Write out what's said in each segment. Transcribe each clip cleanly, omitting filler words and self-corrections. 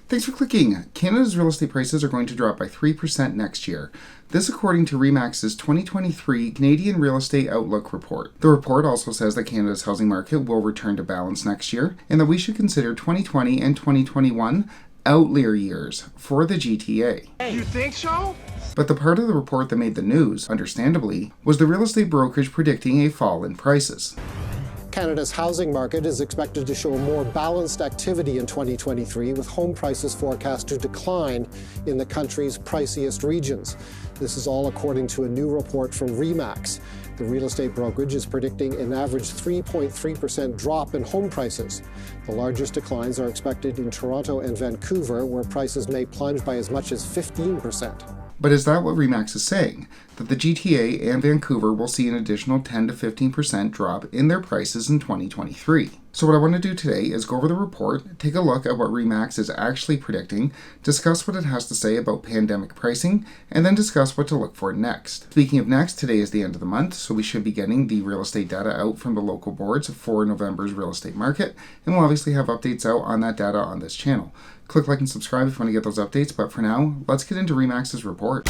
Thanks for clicking. Canada's real estate prices are going to drop by 3% next year. This according to Remax's 2023 Canadian Real Estate Outlook report. The report also says that Canada's housing market will return to balance next year and that we should consider 2020 and 2021 outlier years for the GTA. You think so? But the part of the report that made the news, understandably, was the real estate brokerage predicting a fall in prices. Canada's housing market is expected to show more balanced activity in 2023, with home prices forecast to decline in the country's priciest regions. This is all according to a new report from Remax. The real estate brokerage is predicting an average 3.3% drop in home prices. The largest declines are expected in Toronto and Vancouver, where prices may plunge by as much as 15%. But is that what Remax is saying? That the GTA and Vancouver will see an additional 10 to 15% drop in their prices in 2023. So what I want to do today is go over the report, take a look at what Remax is actually predicting, discuss what it has to say about pandemic pricing, and then discuss what to look for next. Speaking of next, today is the end of the month, so we should be getting the real estate data out from the local boards for November's real estate market, and we'll obviously have updates out on that data on this channel. Click like and subscribe if you want to get those updates, but for now, let's get into Remax's report.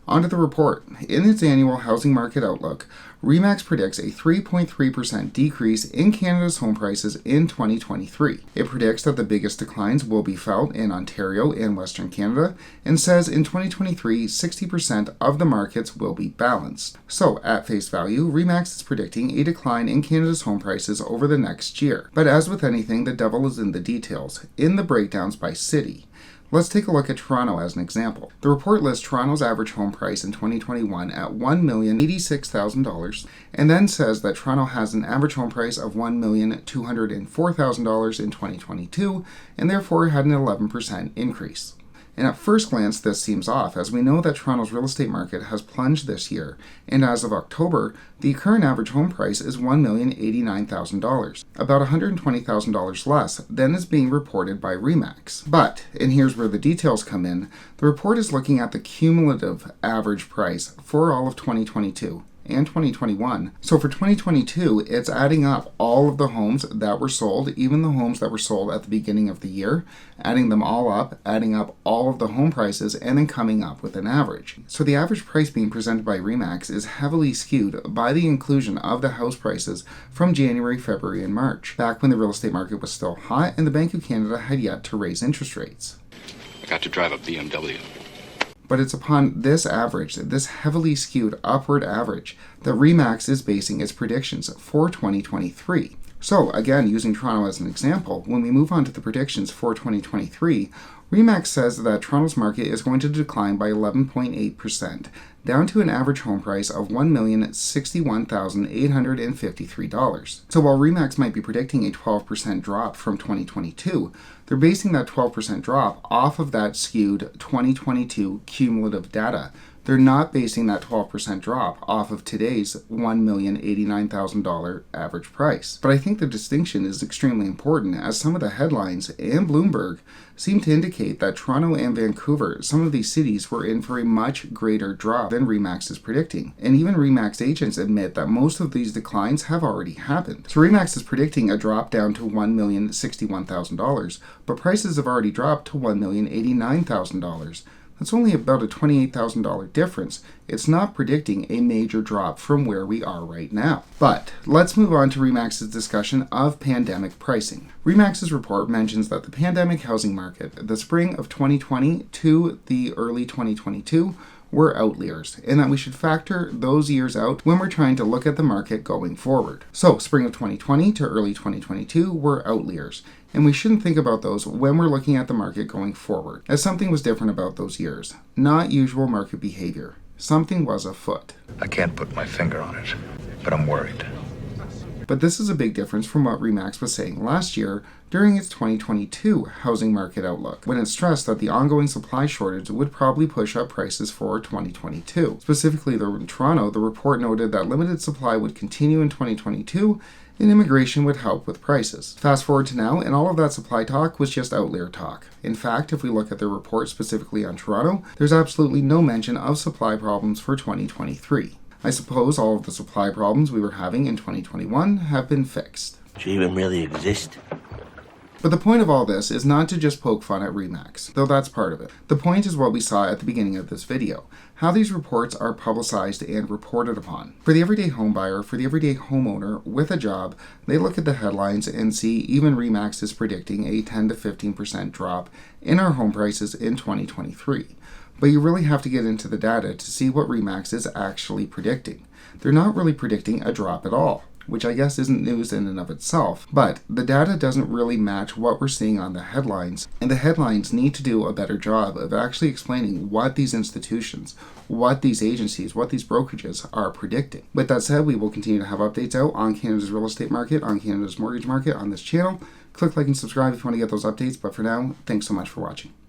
Onto the report. In its annual housing market outlook, Remax predicts a 3.3% decrease in Canada's home prices in 2023. It predicts that the biggest declines will be felt in Ontario and Western Canada, and says in 2023, 60% of the markets will be balanced. So, at face value, Remax is predicting a decline in Canada's home prices over the next year. But as with anything, the devil is in the details, in the breakdowns by city. Let's take a look at Toronto as an example. The report lists Toronto's average home price in 2021 at $1,086,000 and then says that Toronto has an average home price of $1,204,000 in 2022 and therefore had an 11% increase. And at first glance, this seems off, as we know that Toronto's real estate market has plunged this year, and as of October, the current average home price is $1,089,000, about $120,000 less than is being reported by Remax. But, and here's where the details come in, the report is looking at the cumulative average price for all of 2022. And 2021. So for 2022, it's adding up all of the homes that were sold, even the homes that were sold at the beginning of the year, adding them all up, adding up all of the home prices, and then coming up with an average. So the average price being presented by Remax is heavily skewed by the inclusion of the house prices from January, February, and March, back when the real estate market was still hot and the Bank of Canada had yet to raise interest rates. I got to drive a BMW. But it's upon this average, this heavily skewed upward average, that Remax is basing its predictions for 2023. So again, using Toronto as an example, when we move on to the predictions for 2023, Remax says that Toronto's market is going to decline by 11.8%, down to an average home price of $1,061,853. So while Remax might be predicting a 12% drop from 2022, they're basing that 12% drop off of that skewed 2022 cumulative data. They're not basing that 12% drop off of today's $1,089,000 average price. But I think the distinction is extremely important, as some of the headlines and Bloomberg seem to indicate that Toronto and Vancouver, some of these cities, were in for a much greater drop than Remax is predicting. And even Remax agents admit that most of these declines have already happened. So Remax is predicting a drop down to $1,061,000, but prices have already dropped to $1,089,000. That's only about a $28,000 difference. It's not predicting a major drop from where we are right now. But let's move on to Remax's discussion of pandemic pricing. Remax's report mentions that the pandemic housing market, the spring of 2020 to the early 2022, were outliers, and that we should factor those years out when we're trying to look at the market going forward. So, spring of 2020 to early 2022 were outliers, and we shouldn't think about those when we're looking at the market going forward, as something was different about those years. Not usual market behavior. Something was afoot. I can't put my finger on it, but I'm worried. But this is a big difference from what Remax was saying last year during its 2022 housing market outlook, when it stressed that the ongoing supply shortage would probably push up prices for 2022. Specifically, in Toronto, the report noted that limited supply would continue in 2022 and immigration would help with prices. Fast forward to now, and all of that supply talk was just outlier talk. In fact, if we look at the report specifically on Toronto, there's absolutely no mention of supply problems for 2023. I suppose all of the supply problems we were having in 2021 have been fixed. Do you even really exist? But the point of all this is not to just poke fun at Remax, though that's part of it. The point is what we saw at the beginning of this video, how these reports are publicized and reported upon. For the everyday homebuyer, for the everyday homeowner with a job, they look at the headlines and see even Remax is predicting a 10 to 15% drop in our home prices in 2023. But you really have to get into the data to see what Remax is actually predicting. They're not really predicting a drop at all, which I guess isn't news in and of itself, but the data doesn't really match what we're seeing on the headlines, and the headlines need to do a better job of actually explaining what these institutions, what these agencies, what these brokerages are predicting. With that said, we will continue to have updates out on Canada's real estate market, on Canada's mortgage market on this channel. Click like and subscribe if you want to get those updates, but for now, thanks so much for watching.